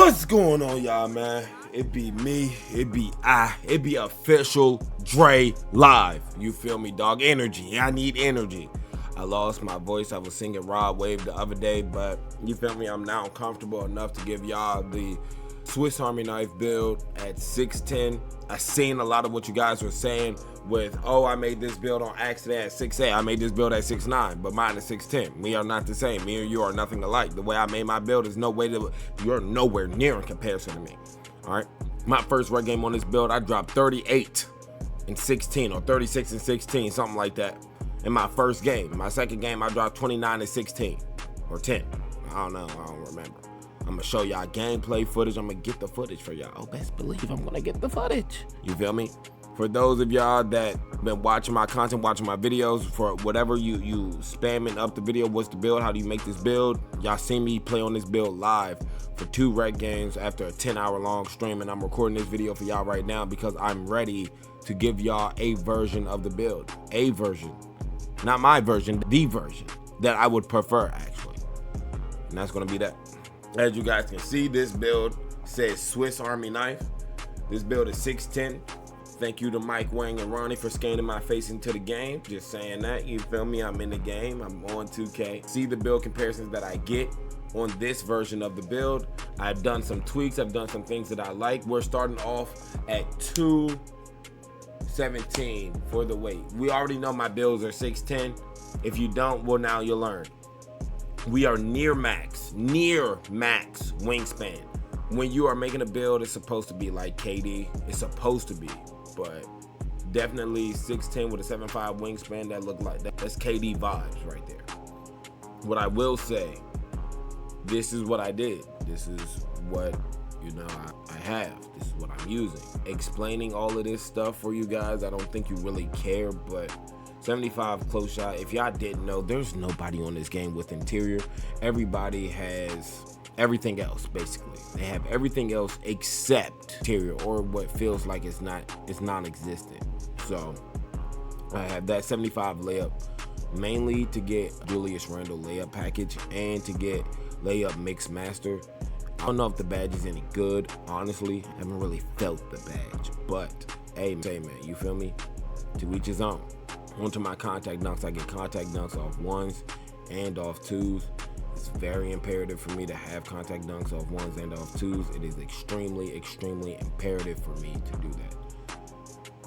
What's going on, y'all, man? It be me, it be official Dre live. You feel me, dog? Energy. I need energy. I lost my voice. I was singing Rod Wave the other day, but you feel me? I'm now comfortable enough to give y'all the Swiss Army knife build at 6'10". I seen a lot of what you guys were saying with, oh, I made this build on accident at 6'8". I made this build at 6'9", but mine is 6'10". We are not the same. Me and you are nothing alike. The way I made my build is no way to, you're nowhere near in comparison to me. All right. My first red game on this build, I dropped 38 and 16 or 36 and 16, something like that. In my first game. My second game, I dropped 29 and 16 or 10. I don't know. I don't remember. I'm gonna show y'all gameplay footage. I'm gonna get the footage for y'all. Oh, best believe I'm gonna get the footage. You feel me? For those of y'all that been watching my content, watching my videos, for whatever you spamming up the video, what's the build? How do you make this build? Y'all seen me play on this build live for 2 red games after a 10-hour long stream, and I'm recording this video for y'all right now because I'm ready to give y'all a version of the build. A version. Not my version, the version that I would prefer, actually. And that's gonna be that. As you guys can see, this build says Swiss Army knife. This build is 6'10". Thank you to Mike, Wang, and Ronnie for scanning my face into the game. Just saying that, you feel me? I'm in the game, I'm on 2K. See the build comparisons that I get on this version of the build. I've done some tweaks, I've done some things that I like. We're starting off at 217 for the weight. We already know my builds are 6'10". If you don't, well, now you'll learn. We are near max wingspan. When you are making a build, it's supposed to be like KD. It's supposed to be, but definitely 6'10" with a 7'5" wingspan, that look like that's KD vibes right there. What I will say, this is what I did. This is what, you know, I have. This is what I'm using. Explaining all of this stuff for you guys, I don't think you really care, but 75 close shot. If y'all didn't know, there's nobody on this game with interior. Everybody has everything else, basically. They have everything else except interior, or what feels like it's non-existent. So I have that 75 layup, mainly to get Julius Randle layup package and to get layup mix master. I don't know if the badge is any good, honestly. I haven't really felt the badge, but hey man, you feel me? To each his own. Onto my contact dunks, I get contact dunks off 1s and off 2s. It's very imperative for me to have contact dunks off 1s and off 2s. It is extremely imperative for me to do that.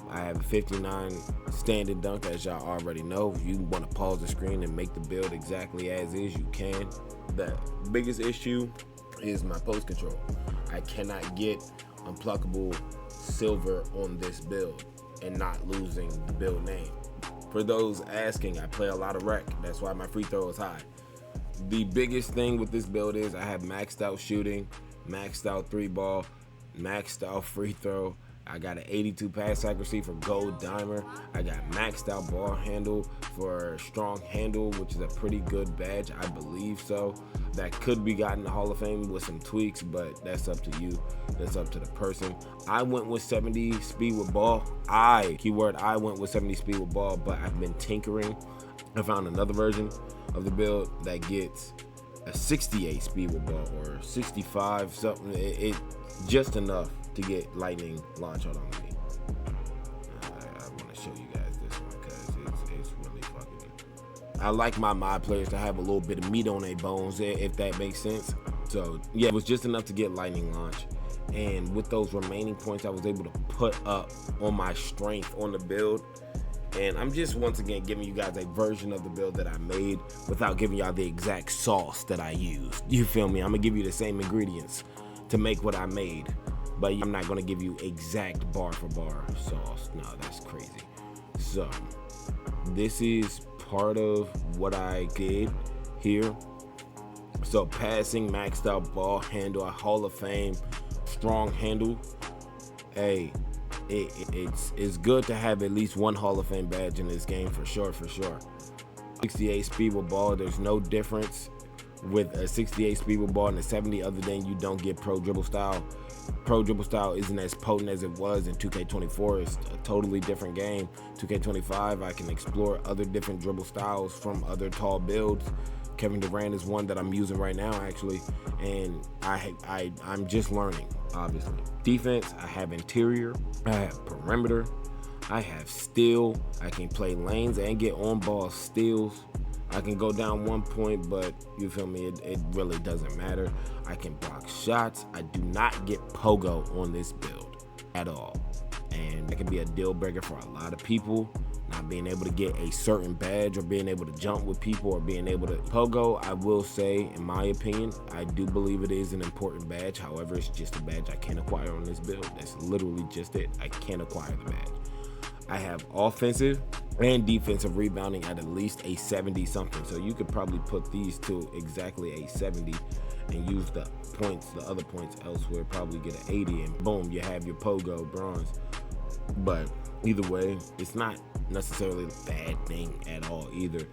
I have a 59 standing dunk, as y'all already know. If you want to pause the screen and make the build exactly as is, you can. The biggest issue is my post control. I cannot get unpluckable silver on this build and not losing the build name. For those asking, I play a lot of rec. That's why my free throw is high. The biggest thing with this build is I have maxed out shooting, maxed out 3-ball, maxed out free throw. I got an 82 pass accuracy for gold dimer. I got maxed out ball handle for strong handle, which is a pretty good badge, I believe so. That could be gotten to Hall of Fame with some tweaks, but that's up to you. That's up to the person. I went with 70 speed with ball. I went with 70 speed with ball, but I've been tinkering. I found another version of the build that gets a 68 speed with ball or 65 something. It just enough to get lightning launch out on me. I want to show you guys this one because it's really fucking. I like my mod players to have a little bit of meat on their bones, if that makes sense. So yeah, it was just enough to get lightning launch, and with those remaining points, I was able to put up on my strength on the build. And I'm just once again giving you guys a version of the build that I made without giving y'all the exact sauce that I used. You feel me? I'm gonna give you the same ingredients to make what I made, but I'm not gonna give you exact bar for bar sauce. No, that's crazy. So this is part of what I did here. So passing, maxed out ball handle, a Hall of Fame strong handle. Hey, it's good to have at least one Hall of Fame badge in this game for sure. 68 speed with ball, there's no difference with a 68 speed with ball and a 70 other than you don't get pro dribble style. Pro dribble style isn't as potent as it was in 2K24. It's a totally different game. 2K25, I can explore other different dribble styles from other tall builds. Kevin Durant is one that I'm using right now, actually, and I'm just learning, obviously. Defense, I have interior, I have perimeter, I have steal. I can play lanes and get on-ball steals. I can go down 1 point, but you feel me, it really doesn't matter. I can block shots. I do not get pogo on this build at all. And that can be a deal breaker for a lot of people. Not being able to get a certain badge or being able to jump with people or being able to pogo, I will say, in my opinion, I do believe it is an important badge. However, it's just a badge I can't acquire on this build. That's literally just it. I can't acquire the badge. I have offensive and defensive rebounding at least a 70 something. So you could probably put these to exactly a 70 and use the other points elsewhere, probably get an 80, and boom, you have your pogo bronze. But either way, it's not necessarily a bad thing at all either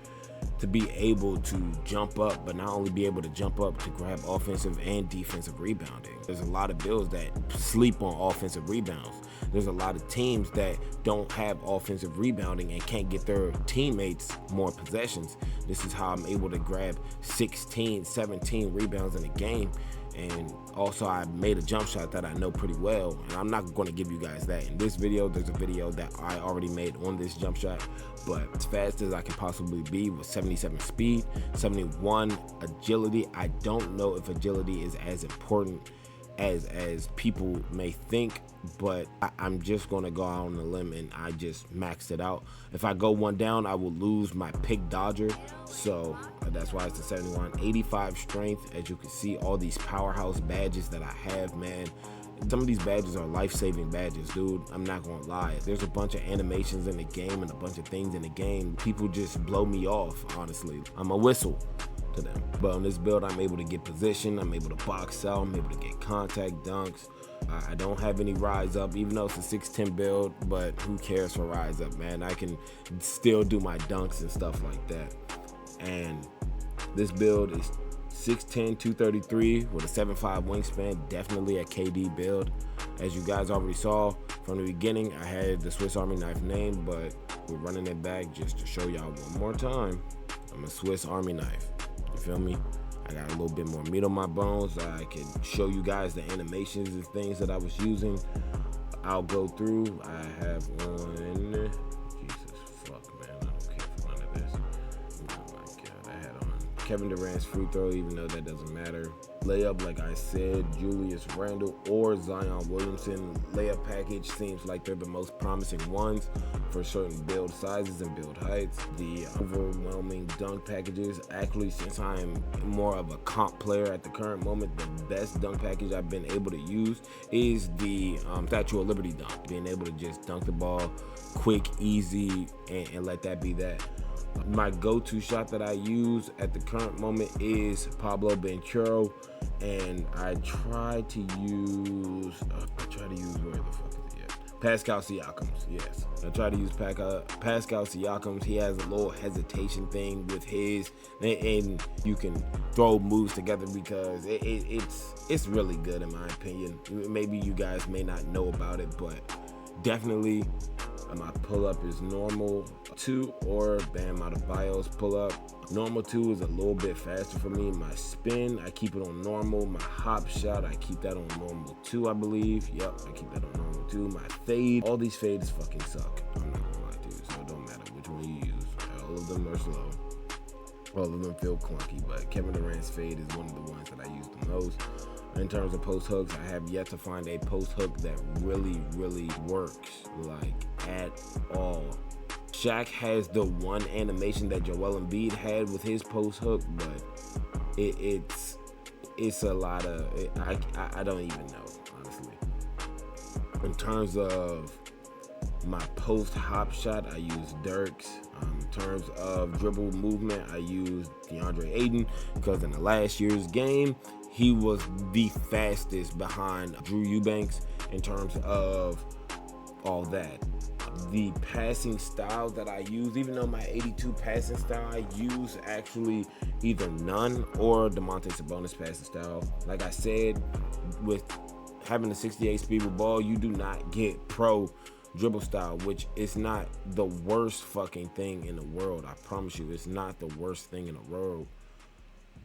to be able to jump up, but not only be able to jump up to grab offensive and defensive rebounding. There's a lot of builds that sleep on offensive rebounds. There's a lot of teams that don't have offensive rebounding and can't get their teammates more possessions. This is how I'm able to grab 16, 17 rebounds in a game. And also I made a jump shot that I know pretty well, and I'm not going to give you guys that in this video. There's a video that I already made on this jump shot, but as fast as I can possibly be with 77 speed, 71 agility. I don't know if agility is as important as people may think, but I'm just gonna go out on a limb and I just maxed it out. If I go one down, I will lose my pick dodger, so that's why it's a 71. 85 strength. As you can see, all these powerhouse badges that I have, man, some of these badges are life-saving badges, dude. I'm not gonna lie. There's a bunch of animations in the game and a bunch of things in the game. People just blow me off, honestly. I'm a whistle to them. But on this build, I'm able to get position, I'm able to box out, I'm able to get contact dunks. I don't have any rise up, even though it's a 6'10 build, but who cares for rise up, man? I can still do my dunks and stuff like that. And this build is 6'10", 233 with a 7'5" wingspan, definitely a KD build. As you guys already saw from the beginning, I had the Swiss Army knife name, but we're running it back just to show y'all one more time. I'm a Swiss Army knife. You feel me? I got a little bit more meat on my bones. I can show you guys the animations and things that I was using. I'll go through. I have one. Jesus fuck, man. I don't care for none of this. Oh my God. I had on Kevin Durant's free throw, even though that doesn't matter. Layup, like I said, Julius Randle or Zion Williamson. Layup package seems like they're the most promising ones for certain build sizes and build heights. The overwhelming dunk packages, actually, since I'm more of a comp player at the current moment, the best dunk package I've been able to use is the Statue of Liberty dunk. Being able to just dunk the ball quick, easy, and let that be that. My go-to shot that I use at the current moment is Pablo Banchero, and I try to use where the fuck is he at? Pascal Siakams, yes. I try to use Pascal Siakams. He has a little hesitation thing with his, and you can throw moves together because it's really good in my opinion. Maybe you guys may not know about it, but definitely my pull-up is normal 2 or Bam Adebayo's pull-up. Normal 2 is a little bit faster for me. My spin, I keep it on normal. My hop shot, I keep that on normal 2, I believe. Yep, I keep that on normal 2. My fade, all these fades fucking suck. I'm not gonna lie to you, so it don't matter which one you use. All of them are slow. All of them feel clunky, but Kevin Durant's fade is one of the ones that I use the most. In terms of post hooks, I have yet to find a post hook that really works, like, at all. Shaq has the one animation that Joel Embiid had with his post hook, but it's a lot of I don't even know, honestly. In terms of my post hop shot, I use Dirk's. In terms of dribble movement, I use DeAndre Ayton, because in the last year's game, he was the fastest behind Drew Eubanks in terms of all that. The passing style that I use, even though my 82 passing style I use actually either none or DeMonte Sabonis passing style. Like I said, with having a 68 speed with ball, you do not get pro dribble style, which is not the worst fucking thing in the world. I promise you, it's not the worst thing in the world.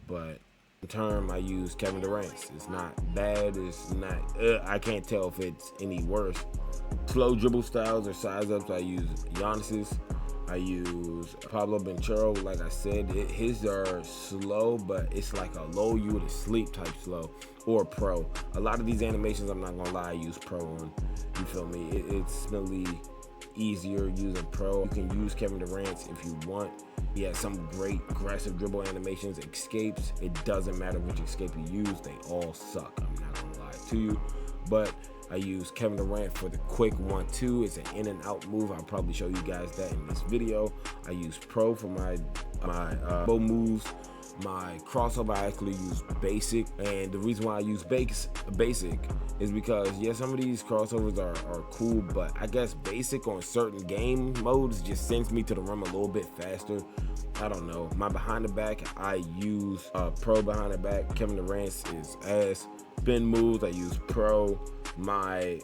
but in term I use Kevin Durant's. It's not bad, it's not, I can't tell if it's any worse. Slow dribble styles or size ups, I use Giannis's. I use Pablo Banchero, like I said, his are slow, but it's like a low you to sleep type slow, or pro. A lot of these animations, I'm not gonna lie, I use pro on. You feel me? It's really easier using pro. You can use Kevin Durant's if you want. He has some great aggressive dribble animations, escapes. It doesn't matter which escape you use, they all suck. I'm not gonna lie to you, but I use Kevin Durant for the quick 1-2. It's an in and out move. I'll probably show you guys that in this video. I use pro for my bow moves. My crossover, I actually use basic, and the reason why I use basic is because, yeah, some of these crossovers are cool, but I guess basic on certain game modes just sends me to the rim a little bit faster. I don't know. My behind the back, I use pro behind the back. Kevin Durant's is ass. Spin moves, I use pro. My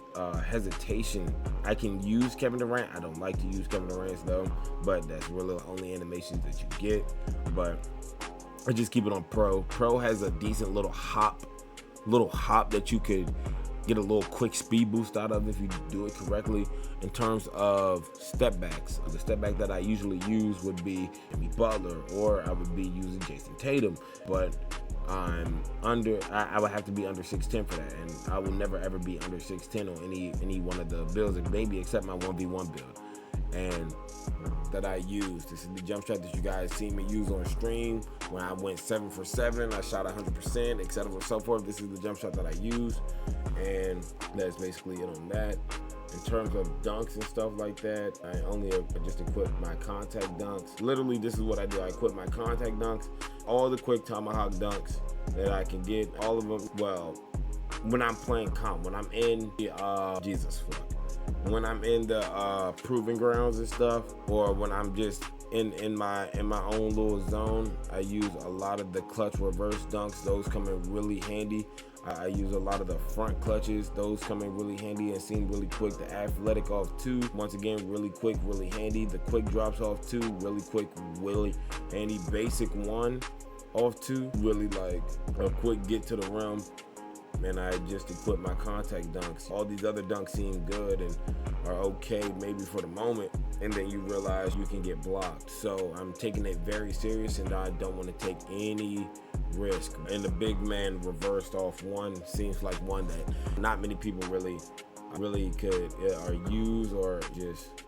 hesitation, I can use Kevin Durant. I don't like to use Kevin Durant's though, but that's really the only animations that you get. But I just keep it on pro. Pro has a decent little hop that you could get a little quick speed boost out of if you do it correctly. In terms of step backs, the step back that I usually use would be Jimmy Butler, or I would be using Jason Tatum, but I'm under, I would have to be under 6'10" for that, and I will never ever be under 6'10" on any one of the builds, maybe except my 1v1 build. And that I use, this is the jump shot that you guys see me use on stream when I went 7 for 7, I shot 100%, etc. and so forth. This is the jump shot that I use, and that's basically it on that. In terms of dunks and stuff like that, I only just equip my contact dunks. Literally, this is what I do. I equip my contact dunks, all the quick tomahawk dunks that I can get, all of them. Well, when I'm playing comp, when I'm in the, Jesus fuck. When I'm in the proving grounds and stuff, or when I'm just in my own little zone, I use a lot of the clutch reverse dunks. Those come in really handy. I use a lot of the front clutches. Those come in really handy and seem really quick. The athletic off 2, once again, really quick, really handy. The quick drops off 2, really quick, really handy. Basic 1 off 2, really like a quick get to the rim. And I just equip my contact dunks. All these other dunks seem good and are okay maybe for the moment, and then you realize you can get blocked. So I'm taking it very serious, and I don't want to take any risk. And the big man reversed off 1 seems like one that not many people really could or use or just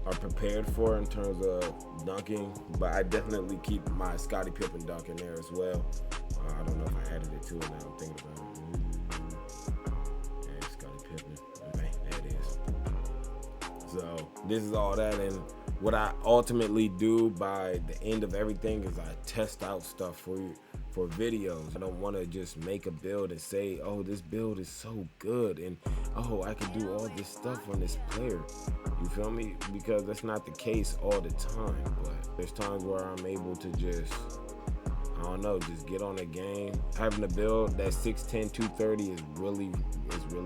are prepared for in terms of dunking. But I definitely keep my Scottie Pippen dunk in there as well. I don't know if I added it to it now. I'm thinking about it. Yeah, Scottie Pippen. Okay, there it is. So this is all that, and what I ultimately do by the end of everything is I test out stuff for you for videos. I don't want to just make a build and say, oh, this build is so good, and oh, I can do all this stuff on this player. You feel me? Because that's not the case all the time, but there's times where I'm able to just, I don't know, just get on the game. Having a build that 6'10", 230 is really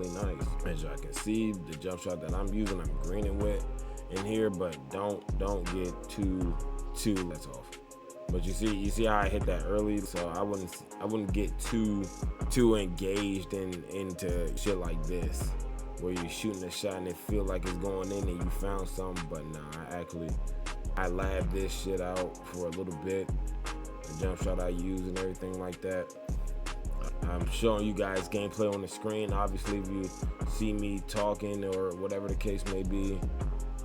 nice. As y'all can see, the jump shot that I'm using, I'm greening with in here, but don't get too that's off. But you see how I hit that early, so I wouldn't get too engaged into shit like this, where you're shooting a shot and it feel like it's going in and you found something. But nah, I labbed this shit out for a little bit. The jump shot I use and everything like that. I'm showing you guys gameplay on the screen. Obviously, if you see me talking or whatever the case may be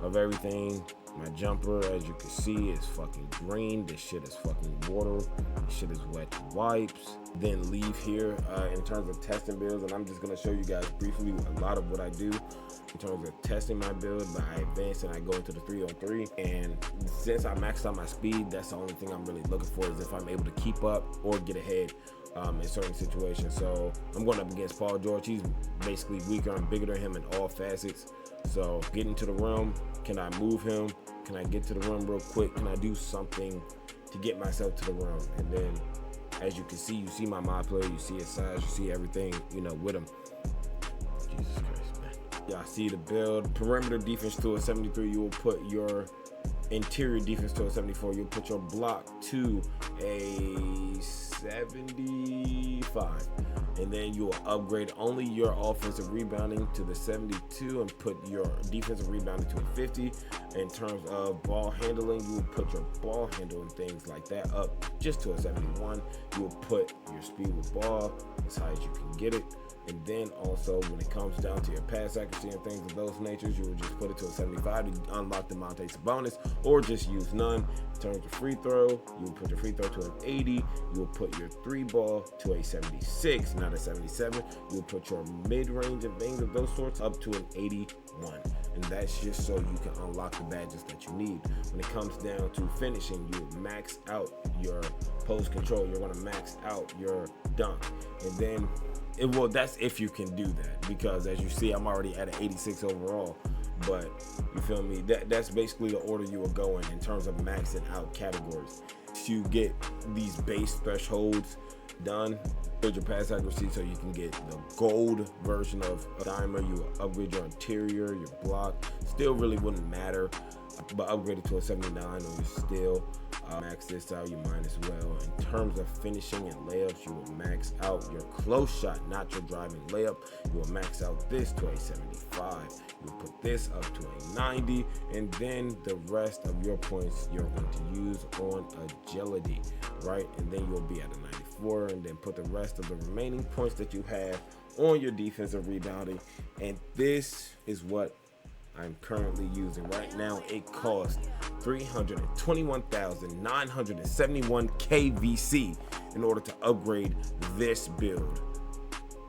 of everything, my jumper, as you can see, is fucking green. This shit is fucking water. This shit is wet wipes. Then leave here in terms of testing builds, and I'm just gonna show you guys briefly a lot of what I do in terms of testing my build. But I advance and I go into the 3-on-3, and since I maxed out my speed, that's the only thing I'm really looking for, is if I'm able to keep up or get ahead in certain situations. So I'm going up against Paul George. He's basically weaker. I'm bigger than him in all facets. So getting to the rim, can I move him? Can I get to the rim real quick? Can I do something to get myself to the rim? And then, as you can see, you see my mod player, you see his size, you see everything, you know, with him. Jesus Christ, man. Y'all see the build. Perimeter defense to a 73, you will put your interior defense to a 74. You'll put your block to a 75. And then you will upgrade only your offensive rebounding to the 72 and put your defensive rebounding to a 50. In terms of ball handling, you will put your ball handling things like that up just to a 71. You will put your speed with ball as high as you can get it. And then also when it comes down to your pass accuracy and things of those natures, you will just put it to a 75 to unlock the Monte's bonus, or just use none. In terms of free throw, you will put your free throw to an 80. You will put your 3 ball to a 76, not a 77. You will put your mid-range and things of those sorts up to an 81. And that's just so you can unlock the badges that you need. When it comes down to finishing, you will max out your post control. You're going to max out your dunk. And then that's if you can do that, because as you see, I'm already at an 86 overall. But you feel me? That's basically the order you will go in terms of maxing out categories. You get these base thresholds done, build your pass accuracy so you can get the gold version of dimer. You will upgrade your interior, your block. Still really wouldn't matter, but upgrade it to a 79 on your steal. Max this out, you might as well. In terms of finishing and layups, you will max out your close shot, not your driving layup. You will max out this to a 75. You will put this up to a 90, and then the rest of your points you're going to use on agility, right? And then you'll be at a 94, and then put the rest of the remaining points that you have on your defensive rebounding. And this is what I'm currently using right now. It costs 321,971 KVC in order to upgrade this build.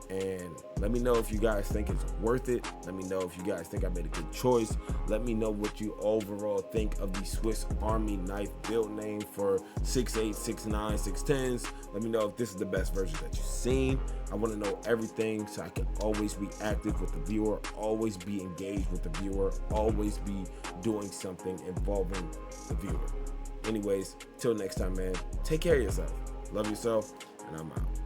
And let me know if you guys think it's worth it. Let me know if you guys think I made a good choice. Let me know what you overall think of the Swiss Army knife build name for 6'8", 6'9", 6'10s. Let me know if this is the best version that you've seen. I want to know everything so I can always be active with the viewer, always be engaged with the viewer, always be doing something involving the viewer. Anyways, till next time, man, take care of yourself. Love yourself, and I'm out.